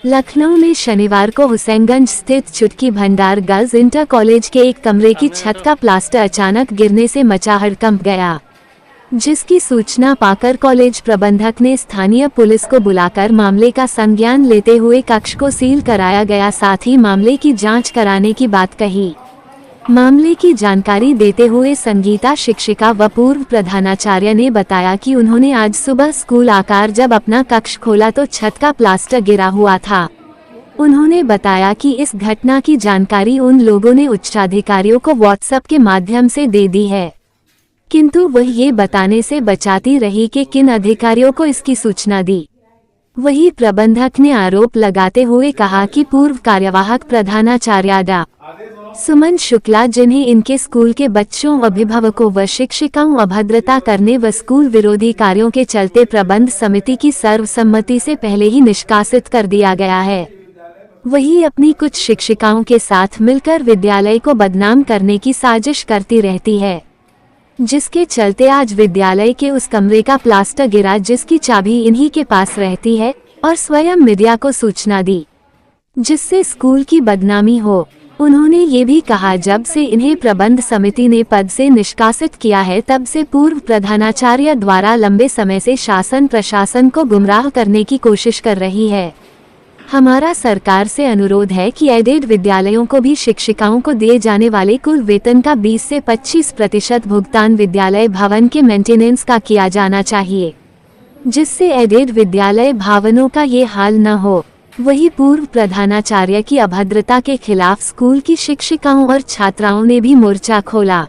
लखनऊ में शनिवार को हुसैनगंज स्थित चुटकी भंडार गर्ल्स इंटर कॉलेज के एक कमरे की छत का प्लास्टर अचानक गिरने से मचा हड़कंप गया, जिसकी सूचना पाकर कॉलेज प्रबंधक ने स्थानीय पुलिस को बुलाकर मामले का संज्ञान लेते हुए कक्ष को सील कराया गया। साथ ही मामले की जांच कराने की बात कही। मामले की जानकारी देते हुए संगीता शिक्षिका व पूर्व प्रधानाचार्य ने बताया कि उन्होंने आज सुबह स्कूल आकर जब अपना कक्ष खोला तो छत का प्लास्टर गिरा हुआ था। उन्होंने बताया कि इस घटना की जानकारी उन लोगों ने उच्चाधिकारियों को व्हाट्सएप के माध्यम से दे दी है, किंतु वह ये बताने से बचाती रही कि किन अधिकारियों को इसकी सूचना दी। वही प्रबंधक ने आरोप लगाते हुए कहा कि पूर्व कार्यवाहक प्रधानाचार्य डॉ. सुमन शुक्ला, जिन्हें इनके स्कूल के बच्चों, अभिभावकों व शिक्षिकाओं अभद्रता करने व स्कूल विरोधी कार्यों के चलते प्रबंध समिति की सर्वसम्मति से पहले ही निष्कासित कर दिया गया है, वही अपनी कुछ शिक्षिकाओं के साथ मिलकर विद्यालय को बदनाम करने की साजिश करती रहती है, जिसके चलते आज विद्यालय के उस कमरे का प्लास्टर गिरा जिसकी चाबी इन्हीं के पास रहती है, और स्वयं मीडिया को सूचना दी, जिससे स्कूल की बदनामी हो। उन्होंने ये भी कहा, जब से इन्हें प्रबंध समिति ने पद से निष्कासित किया है तब से पूर्व प्रधानाचार्य द्वारा लंबे समय से शासन प्रशासन को गुमराह करने की कोशिश कर रही है। हमारा सरकार से अनुरोध है कि एडेड विद्यालयों को भी शिक्षिकाओं को दिए जाने वाले कुल वेतन का 20 से 25% भुगतान विद्यालय भवन के मेंटेनेंस का किया जाना चाहिए, जिससे एडेड विद्यालय भवनों का ये हाल न हो। वही पूर्व प्रधानाचार्य की अभद्रता के खिलाफ स्कूल की शिक्षिकाओं और छात्राओं ने भी मोर्चा खोला।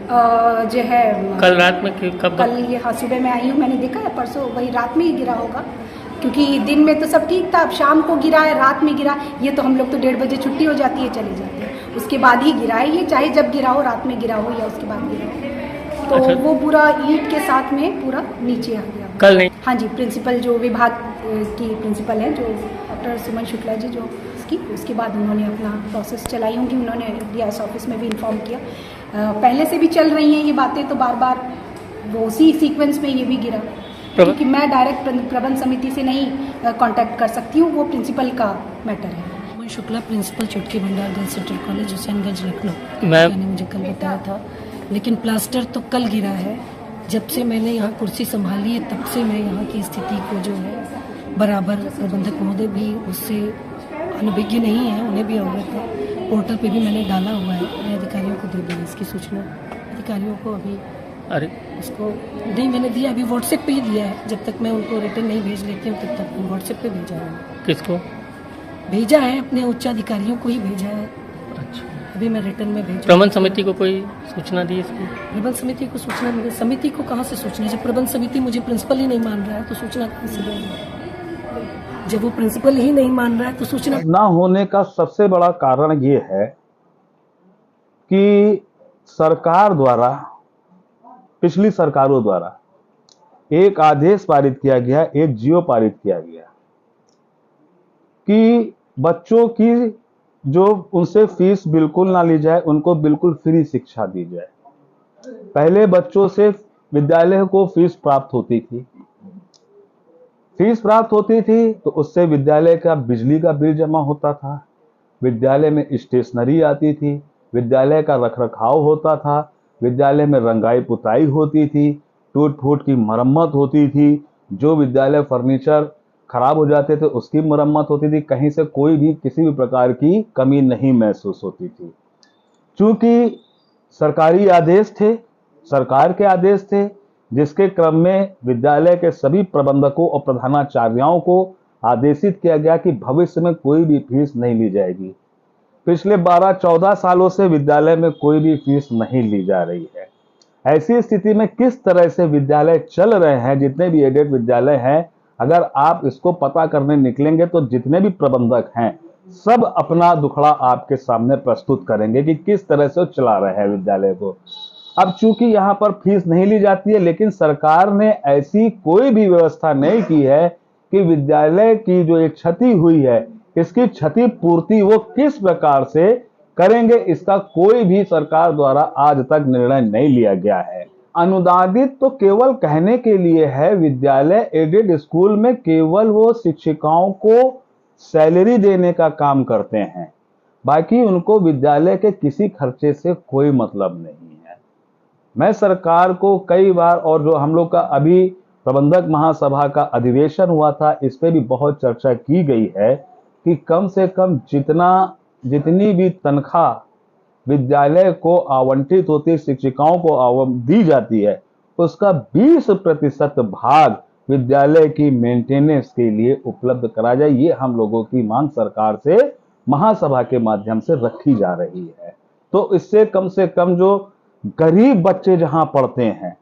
जो है कल रात में कब? कल ये हाँ सुबह में आई हूँ, मैंने देखा है, परसों वही रात में ही गिरा होगा, क्योंकि दिन में तो सब ठीक था, अब शाम को गिरा है, रात में गिरा। ये तो हम लोग तो 1:30 बजे छुट्टी हो जाती है, चले जाते हैं, उसके बाद ही गिरा है ये, चाहे जब गिरा हो, रात में गिरा हो या उसके बाद गिरा हो। तो अच्छा। वो पूरा ईंट के साथ में पूरा नीचे आ गया। कल नहीं? हाँ जी, प्रिंसिपल जो विभाग की प्रिंसिपल है, जो डॉक्टर सुमन शुक्ला जी, जो उसके बाद उन्होंने अपना प्रोसेस चलाई होंगी, उन्होंने डीएस ऑफिस में भी इन्फॉर्म किया। पहले से भी चल रही हैं ये बातें, तो बार बार वो उसी सीक्वेंस में ये भी गिरा, क्योंकि मैं डायरेक्ट प्रबंध समिति से नहीं कांटेक्ट कर सकती हूँ, वो प्रिंसिपल का मैटर है। सुमन Shukla, principal Chutki Bhandar girls inter college Husainganj Lucknow. मैंने मुझे कल बताया था, लेकिन प्लास्टर तो कल गिरा है। जब से मैंने यहाँ कुर्सी संभाली है तब से मैं यहाँ की स्थिति को जो है बराबर, प्रबंधक महोदय भी उससे अनभिज्ञ नहीं है, उन्हें भी अवगत है। पोर्टल पे भी मैंने डाला हुआ है, मैं अधिकारियों को दे दी इसकी सूचना। अधिकारियों को अभी उसको नहीं मैंने दिया, अभी व्हाट्सएप पे ही दिया है। जब तक मैं उनको रिटर्न नहीं भेज लेती हूँ तब तक व्हाट्सएप पे भेजा है। किसको भेजा है? अपने उच्चाधिकारियों को ही भेजा है। अच्छा, अभी मैं रिटर्न में भेज। प्रबंध समिति को कोई सूचना दी इसकी? प्रबंध समिति को सूचना मिली? समिति को कहाँ से सूचना? जब प्रबंध समिति मुझे प्रिंसिपल ही नहीं मान रहा है तो सूचना कहाँ से देगी? जब वो प्रिंसिपल ही नहीं मान रहा है तो सूचना ना होने का सबसे बड़ा कारण ये है कि सरकार द्वारा, पिछली सरकारों द्वारा एक आदेश पारित किया गया, एक जियो पारित किया गया कि बच्चों की जो उनसे फीस बिल्कुल ना ली जाए, उनको बिल्कुल फ्री शिक्षा दी जाए। पहले बच्चों से विद्यालय को फीस प्राप्त होती थी तो उससे विद्यालय का बिजली का बिल जमा होता था, विद्यालय में स्टेशनरी आती थी, विद्यालय का रखरखाव होता था, विद्यालय में रंगाई पुताई होती थी, टूट फूट की मरम्मत होती थी, जो विद्यालय फर्नीचर खराब हो जाते थे उसकी मरम्मत होती थी। कहीं से कोई भी किसी भी प्रकार की कमी नहीं महसूस होती थी। चूंकि सरकारी आदेश थे, सरकार के आदेश थे, जिसके क्रम में विद्यालय के सभी प्रबंधकों और प्रधानाचार्यों को आदेशित किया गया कि भविष्य में कोई भी फीस नहीं ली जाएगी। पिछले 12-14 सालों से विद्यालय में कोई भी फीस नहीं ली जा रही है। ऐसी स्थिति में किस तरह से विद्यालय चल रहे हैं, जितने भी एडेड विद्यालय हैं, अगर आप इसको पता करने निकलेंगे तो जितने भी प्रबंधक हैं सब अपना दुखड़ा आपके सामने प्रस्तुत करेंगे कि किस तरह से चला रहे हैं विद्यालय को। अब चूंकि यहाँ पर फीस नहीं ली जाती है, लेकिन सरकार ने ऐसी कोई भी व्यवस्था नहीं की है कि विद्यालय की जो एक क्षति हुई है, इसकी क्षति पूर्ति वो किस प्रकार से करेंगे, इसका कोई भी सरकार द्वारा आज तक निर्णय नहीं लिया गया है। अनुदानित तो केवल कहने के लिए है। विद्यालय एडेड स्कूल में केवल वो शिक्षिकाओं को सैलरी देने का काम करते हैं, बाकी उनको विद्यालय के किसी खर्चे से कोई मतलब नहीं है। मैं सरकार को कई बार, और जो हम लोग का अभी प्रबंधक महासभा का अधिवेशन हुआ था, इस पे भी बहुत चर्चा की गई है कि कम से कम जितनी भी तनख्वाह विद्यालय को आवंटित होती, शिक्षिकाओं को दी जाती है, उसका 20% भाग विद्यालय की मेंटेनेंस के लिए उपलब्ध करा जाए। ये हम लोगों की मांग सरकार से महासभा के माध्यम से रखी जा रही है। तो इससे कम से कम जो गरीब बच्चे जहां पढ़ते हैं,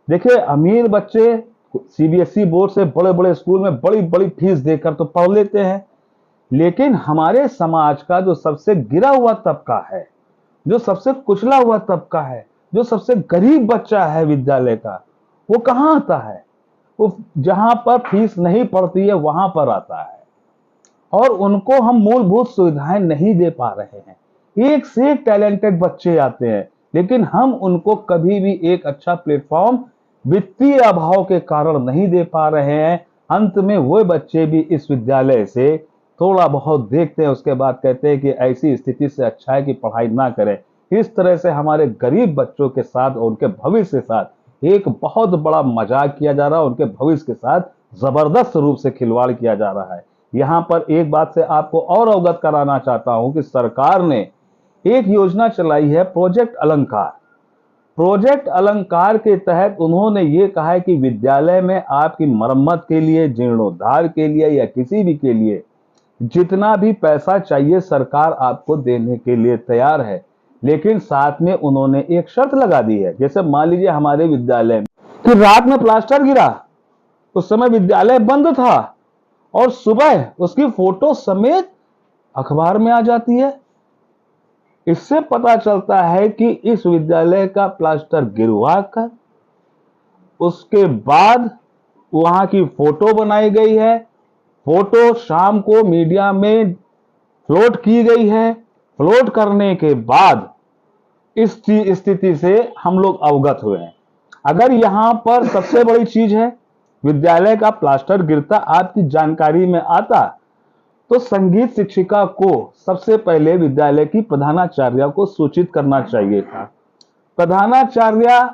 देखिए अमीर बच्चे सीबीएसई बोर्ड से बड़े बड़े स्कूल में बड़ी बड़ी फीस देकर तो पढ़ लेते हैं, लेकिन हमारे समाज का जो सबसे गिरा हुआ तबका है, जो सबसे कुचला हुआ तबका है, जो सबसे गरीब बच्चा है विद्यालय का, वो कहां आता है? वो जहां पर फीस नहीं पड़ती है वहां पर आता है, और उनको हम मूलभूत सुविधाएं नहीं दे पा रहे हैं। एक से एक टैलेंटेड बच्चे आते हैं, लेकिन हम उनको कभी भी एक अच्छा प्लेटफॉर्म वित्तीय अभाव के कारण नहीं दे पा रहे हैं। अंत में वो बच्चे भी इस विद्यालय से थोड़ा बहुत देखते हैं, उसके बाद कहते हैं कि ऐसी स्थिति से अच्छा है कि पढ़ाई ना करें। इस तरह से हमारे गरीब बच्चों के साथ और उनके भविष्य के साथ एक बहुत बड़ा मजाक किया जा रहा है, उनके भविष्य के साथ जबरदस्त रूप से खिलवाड़ किया जा रहा है। यहां पर एक बात से आपको और अवगत कराना चाहता हूं कि सरकार ने एक योजना चलाई है, प्रोजेक्ट अलंकार। प्रोजेक्ट अलंकार के तहत उन्होंने ये कहा है कि विद्यालय में आपकी मरम्मत के लिए, जीर्णोद्धार के लिए या किसी भी के लिए जितना भी पैसा चाहिए सरकार आपको देने के लिए तैयार है। लेकिन साथ में उन्होंने एक शर्त लगा दी है। जैसे मान लीजिए हमारे विद्यालय में कि रात में प्लास्टर गिरा, उस समय विद्यालय बंद था और सुबह उसकी फोटो समेत अखबार में आ जाती है। इससे पता चलता है कि इस विद्यालय का प्लास्टर गिरवा कर उसके बाद वहां की फोटो बनाई गई है। फोटो शाम को मीडिया में फ्लोट की गई है। फ्लोट करने के बाद इस स्थिति से हम लोग अवगत हुए हैं। अगर यहां पर सबसे बड़ी चीज है, विद्यालय का प्लास्टर गिरता आपकी जानकारी में आता, तो संगीत शिक्षिका को सबसे पहले विद्यालय की प्रधानाचार्य को सूचित करना चाहिए था। प्रधानाचार्य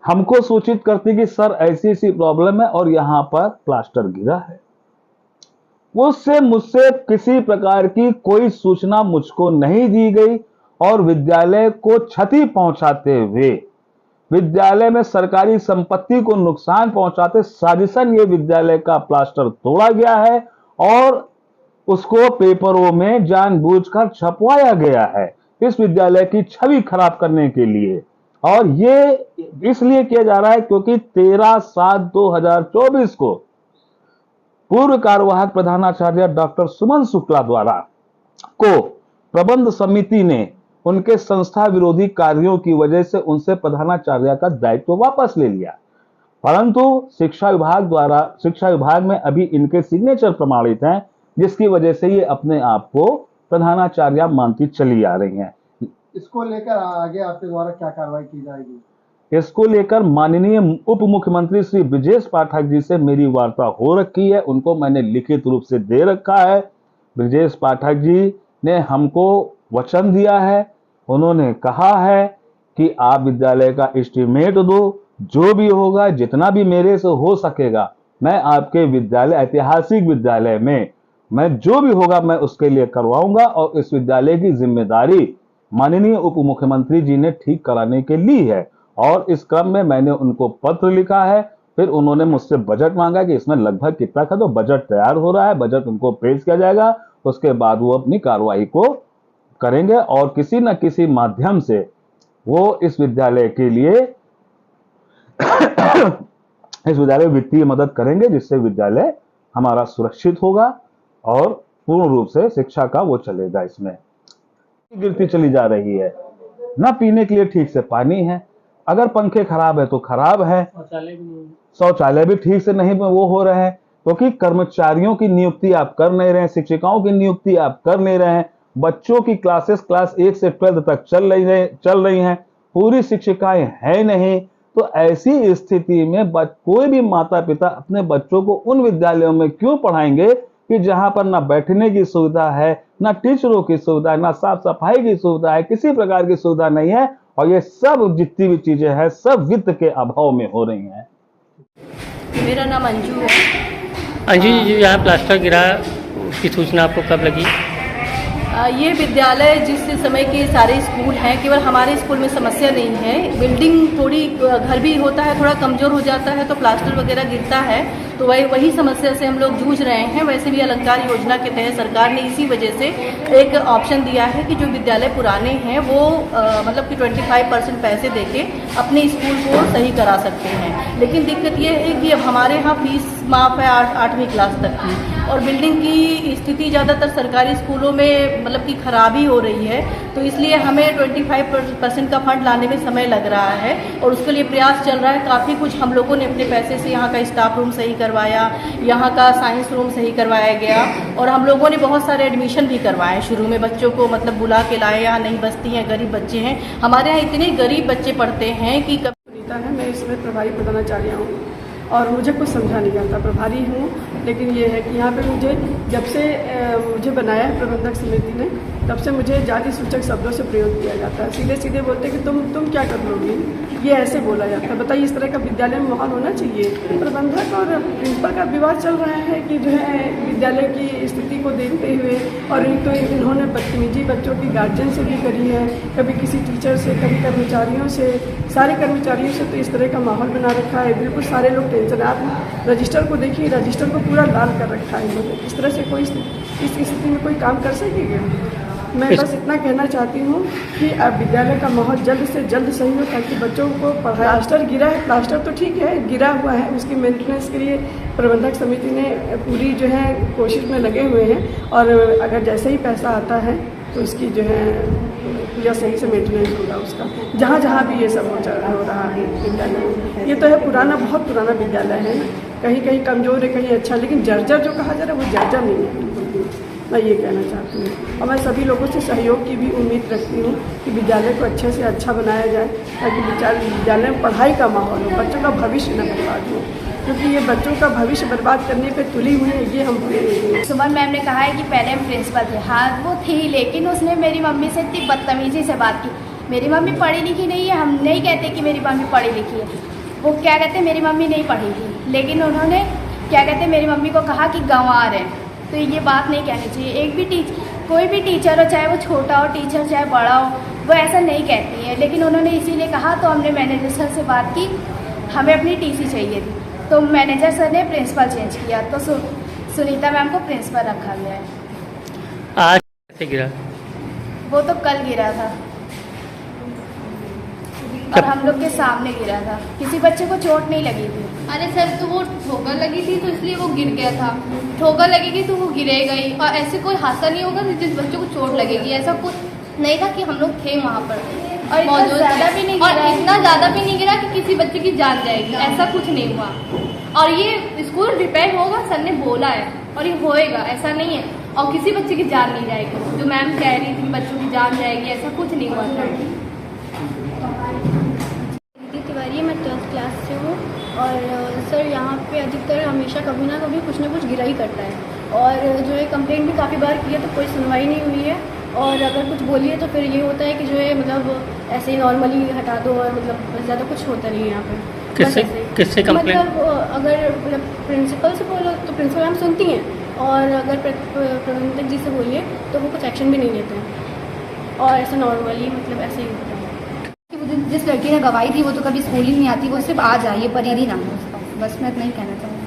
हमको सूचित करती कि सर ऐसी ऐसी प्रॉब्लम है और यहां पर प्लास्टर गिरा है। उससे मुझसे किसी प्रकार की कोई सूचना मुझको नहीं दी गई और विद्यालय को क्षति पहुंचाते हुए, विद्यालय में सरकारी संपत्ति को नुकसान पहुंचाते साजिशन ये विद्यालय का प्लास्टर तोड़ा गया है और उसको पेपरों में जानबूझकर छपवाया गया है इस विद्यालय की छवि खराब करने के लिए। और ये इसलिए किया जा रहा है क्योंकि 13/7/2024 को पूर्व कार्यवाहक प्रधानाचार्य डॉक्टर सुमन शुक्ला द्वारा को प्रबंध समिति ने उनके संस्था विरोधी कार्यों की वजह से उनसे प्रधानाचार्य का दायित्व वापस ले लिया, परंतु शिक्षा विभाग में अभी इनके सिग्नेचर प्रमाणित हैं, जिसकी वजह से ये अपने आप को प्रधानाचार्य मानती चली आ रही हैं। इसको लेकर आगे आपके द्वारा क्या कार्रवाई की जाएगी? इसको लेकर माननीय उप मुख्यमंत्री श्री ब्रजेश पाठक जी से मेरी वार्ता हो रखी है, उनको मैंने लिखित रूप से दे रखा है। ब्रजेश पाठक जी ने हमको वचन दिया है, उन्होंने कहा है कि आप विद्यालय का एस्टीमेट दो, जो भी होगा जितना भी मेरे से हो सकेगा मैं आपके विद्यालय, ऐतिहासिक विद्यालय में मैं जो भी होगा मैं उसके लिए करवाऊंगा। और इस विद्यालय की जिम्मेदारी माननीय उप मुख्यमंत्री जी ने ठीक कराने के ली है और इस क्रम में मैंने उनको पत्र लिखा है। फिर उन्होंने मुझसे बजट मांगा कि इसमें लगभग कितना का, तो बजट तैयार हो रहा है, बजट उनको पेश किया जाएगा, उसके बाद वो अपनी कार्रवाई को करेंगे और किसी न किसी माध्यम से वो इस विद्यालय के लिए इस विद्यालय वित्तीय मदद करेंगे, जिससे विद्यालय हमारा सुरक्षित होगा और पूर्ण रूप से शिक्षा का वो चलेगा। इसमें गिरती चली जा रही है, ना पीने के लिए ठीक से पानी है, अगर पंखे खराब है तो खराब है, शौचालय भी ठीक से नहीं वो हो रहे हैं। क्योंकि कर्मचारियों की नियुक्ति आप कर नहीं रहे हैं, शिक्षिकाओं की नियुक्ति आप कर नहीं रहे हैं, बच्चों की क्लासेस क्लास 1 से 12 तक चल रही हैं, पूरी शिक्षिकाएं हैं नहीं। तो ऐसी स्थिति में कोई भी माता पिता अपने बच्चों को उन विद्यालयों में क्यों पढ़ाएंगे कि जहां पर ना बैठने की सुविधा है, ना टीचरों की सुविधा है, ना साफ सफाई की सुविधा है, किसी प्रकार की सुविधा नहीं है। और ये सब जितनी भी चीजें हैं सब वित्त के अभाव में हो रही हैं। मेरा नाम अंजू है। अंजू जी, जो यहाँ प्लास्टर गिरा उसकी सूचना आपको कब लगी? ये विद्यालय जिस समय के सारे स्कूल हैं, केवल हमारे स्कूल में समस्या नहीं है। बिल्डिंग थोड़ी, घर भी होता है थोड़ा कमज़ोर हो जाता है तो प्लास्टर वगैरह गिरता है, तो वही समस्या से हम लोग जूझ रहे हैं। वैसे भी अलंकार योजना के तहत सरकार ने इसी वजह से एक ऑप्शन दिया है कि जो विद्यालय पुराने हैं वो मतलब कि 25% पैसे देके अपने स्कूल को सही करा सकते हैं। लेकिन दिक्कत ये है कि अब हमारे यहाँ फीस माफ़ है 8वीं क्लास तक की, और बिल्डिंग की स्थिति ज़्यादातर सरकारी स्कूलों में मतलब कि खराबी हो रही है, तो इसलिए हमें 25% का फंड लाने में समय लग रहा है और उसके लिए प्रयास चल रहा है। काफ़ी कुछ हम लोगों ने अपने पैसे से यहाँ का स्टाफ रूम सही करवाया, यहाँ का साइंस रूम सही करवाया गया, और हम लोगों ने बहुत सारे एडमिशन भी करवाए। शुरू में बच्चों को मतलब बुला के लाए, यहाँ नहीं बसती हैं, गरीब बच्चे हैं हमारे यहाँ, इतने गरीब बच्चे पढ़ते हैं कि है। मैं इसमें प्रभारी प्रधानाचार्य हूँ और मुझे कुछ समझा नहीं आता। प्रभारी हूँ, लेकिन ये है कि यहाँ पे मुझे जब से मुझे बनाया है प्रबंधक समिति ने, तब से मुझे जाति सूचक शब्दों से प्रयोग किया जाता है। सीधे सीधे बोलते कि तुम क्या कर लोगी, ये ऐसे बोला जाता है। बताइए, इस तरह का विद्यालय में माहौल होना चाहिए? प्रबंधक और प्रिंसिपल का विवाद चल रहा है कि जो है विद्यालय की स्थिति को देखते हुए, और तो इन्होंने बदतमीजी बच्चों की गार्जियन से भी करी है, कभी किसी टीचर से, कभी कर्मचारियों से, सारे कर्मचारियों से। तो इस तरह का माहौल बना रखा है, बिल्कुल सारे लोग टेंशन। आप रजिस्टर को देखिए, रजिस्टर को पूरा लाल कर रखा है इन्होंने। इस तरह से कोई इस स्थिति में कोई काम कर सकेगा? मैं बस इतना कहना चाहती हूँ कि अब विद्यालय का माहौल जल्द से जल्द सही हो, ताकि बच्चों को पढ़ाया। प्लास्टर गिरा है, प्लास्टर तो ठीक है, गिरा हुआ है, उसकी मेंटेनेंस के लिए प्रबंधक समिति ने पूरी जो है कोशिश में लगे हुए हैं, और अगर जैसे ही पैसा आता है तो उसकी जो है पूरा सही से मेंटेनेंस होगा उसका, जहाँ जहाँ भी ये सब हो रहा है विद्यालय में। ये तो है पुराना, बहुत पुराना विद्यालय है, कहीं कहीं कमज़ोर है, कहीं अच्छा, लेकिन जर्जर जो कहा जा रहा है वो जर्जर नहीं है बिल्कुल भी। मैं ये कहना चाहती हूँ, और मैं सभी लोगों से सहयोग की भी उम्मीद रखती हूँ कि विद्यालय को अच्छे से अच्छा बनाया जाए, ताकि विद्यालय में पढ़ाई का माहौल हो, बच्चों का भविष्य न बर्बाद हो, क्योंकि ये बच्चों का भविष्य बर्बाद करने पे तुली हुई है, ये हम भूलेंगे। सुमन मैम ने कहा है कि पहले हम प्रिंसिपल थे। हाँ वो थी, लेकिन उसने मेरी मम्मी से इतनी बदतमीजी से बात की। मेरी मम्मी पढ़ी लिखी नहीं है, हम नहीं कहते कि मेरी मम्मी पढ़ी लिखी है, वो क्या कहते मेरी मम्मी नहीं पढ़ी थी, लेकिन उन्होंने क्या कहते मेरी मम्मी को कहा कि गंवार है। तो ये बात नहीं कहनी चाहिए। एक भी कोई भी टीचर हो, चाहे वो छोटा हो टीचर, चाहे बड़ा हो, वो ऐसा नहीं कहती है, लेकिन उन्होंने इसीलिए कहा। तो हमने मैनेजर सर से बात की, हमें अपनी टीसी चाहिए थी, तो मैनेजर सर ने प्रिंसिपल चेंज किया, तो सुनीता मैम को प्रिंसिपल रखा गया है। आज कैसे गिरा? वो तो कल गिरा था और हम लोग के सामने गिरा था, किसी बच्चे को चोट नहीं लगी थी। अरे सर, तो वो ठोकर लगी थी तो इसलिए वो गिर गया था। ठोकर लगेगी तो वो गिरेगा ही, और ऐसे कोई हादसा नहीं होगा जिस बच्चे को चोट लगेगी। ऐसा कुछ नहीं था कि हम लोग थे वहाँ पर और मौजूद ज़्यादा भी नहीं गिरा, और इतना ज़्यादा भी नहीं गिरा कि किसी बच्चे की जान जाएगी, ऐसा कुछ नहीं हुआ। और ये स्कूल रिपेयर होगा, सर ने बोला है, और ये होएगा, ऐसा नहीं है। और किसी बच्चे की जान नहीं जाएगी, जो मैम कह रही थी बच्चों की जान जाएगी, ऐसा कुछ नहीं हुआ था। तिवारी, मैं 12th क्लास से हूँ, और सर यहाँ पे अधिकतर हमेशा कभी ना कभी कुछ ना कुछ गिरा ही करता है, और जो है कंप्लेंट भी काफ़ी बार की है तो कोई सुनवाई नहीं हुई है। और अगर कुछ बोलिए तो फिर ये होता है कि जो है मतलब ऐसे ही नॉर्मली हटा दो, और मतलब ज़्यादा कुछ होता नहीं है यहाँ पे। किससे कंप्लेंट? मतलब अगर मतलब प्रिंसिपल से बोलो तो प्रिंसिपल मैम सुनती हैं, और अगर प्रबंधक जी से बोलिए तो वो कुछ एक्शन भी नहीं लेते हैं, और ऐसा नॉर्मली मतलब ऐसे ही होता है। जिस लड़की ने गवाही थी वो तो कभी स्कूल ही नहीं आती, वो सिर्फ आ जाइए पर यदि ना हो, बस मैं इतना ही कहना चाहूँगी।